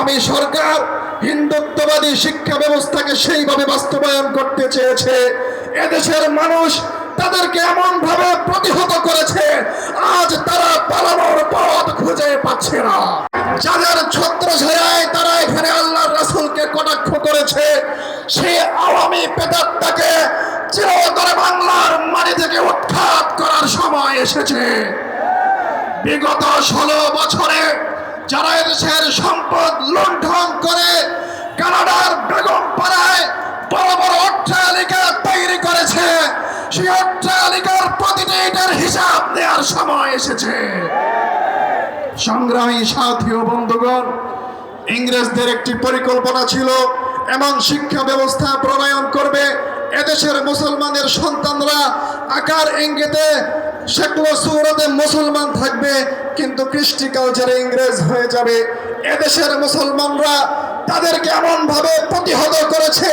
আওয়ামী সরকার হিন্দুত্ববাদী শিক্ষা ব্যবস্থাকে সেইভাবে বাস্তবায়ন করতে চেয়েছে, এদেশের মানুষ তাদেরকে এমন ভাবে প্রতিহত করেছে, আজ তারা পালানোর পথ খুঁজে পাচ্ছে না। যাদের ছত্রছায়ায় তারা এখানে আল্লাহর রাসূলকে কটাক্ষ করেছে, সেই আওয়ামী প্রেতাত্মাকে চিরতরে বাংলার মাটি থেকে উৎখাত করার সময় এসেছে। বিগত 16 বছরে যারা এদেশের সম্পদ লুণ্ঠন করে কানাডার বেগমপাড়ায় বড় বড় অট্টালিকা তৈরি করেছে, সেই অট্টালিকার প্রতিটি ইটের হিসাব নেওয়ার সময় এসেছে। সংগ্রামী সাথী ও বন্ধুগণ, ইংরেজদের একটি পরিকল্পনা ছিল এমন শিক্ষা ব্যবস্থা প্রণয়ন করবে এদেশের মুসলমানের সন্তানরা আকার ইঙ্গিতে শেকলো সুরতে মুসলমান থাকবে, কিন্তু কৃষ্টি কালচারে ইংরেজ হয়ে যাবে। এদেশের মুসলমানরা তাদেরকে এমন ভাবে প্রতিহত করেছে,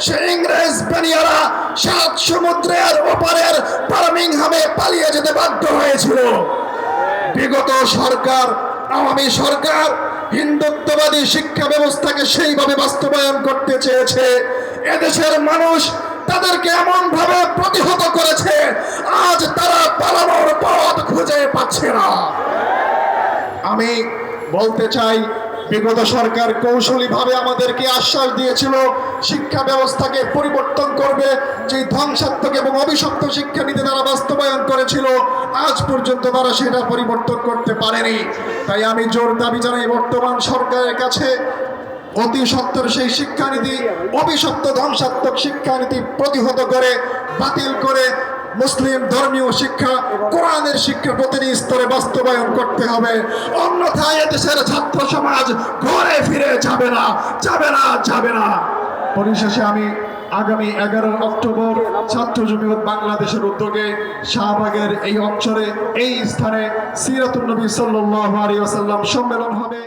সে ইংরেজ বেনিয়ারা 7 সমুদ্রের ওপারের বার্মিংহামে পালিয়ে যেতে বাধ্য হয়েছিল। বিগত সরকার, আওয়ামী সরকার হিন্দুত্ববাদী শিক্ষা ব্যবস্থাকে সেইভাবে বাস্তবায়ন করতে চেয়েছে, এদেশের মানুষ তাদেরকে এমন ভাবে প্রতিহত করেছে, আজ তারা পালানোর পথ খুঁজে পাচ্ছে না। আমি বলতে চাই, বিগত সরকার কৌশলীভাবে আমাদেরকে আশ্বাস দিয়েছিল শিক্ষা ব্যবস্থাকে পরিবর্তন করবে, যে ধ্বংসাত্মক এবং অভিশপ্ত শিক্ষানীতি তারা বাস্তবায়ন করেছিল, আজ পর্যন্ত তারা সেটা পরিবর্তন করতে পারেনি। তাই আমি জোর দাবি জানাই বর্তমান সরকারের কাছে, অতি সত্বর সেই শিক্ষানীতি, অভিশপ্ত ধ্বংসাত্মক শিক্ষানীতি প্রতিহত করে বাতিল করে মুসলিম ধর্মীয় শিক্ষা, কোরআনের শিক্ষা প্রতিটি স্তরে বাস্তবায়ন করতে হবে। অন্যথায় এদেশের ছাত্র সমাজ ঘরে ফিরে যাবে না, যাবে না, যাবে না। পরিশেষে আমি আগামী 11 অক্টোবর ছাত্র জমিয়ত বাংলাদেশের উদ্যোগে শাহবাগের এই অঞ্চলে এই স্থানে সিরাতুন নবী সাল্লাল্লাহু আলাইহি ওয়াসাল্লাম সম্মেলন হবে।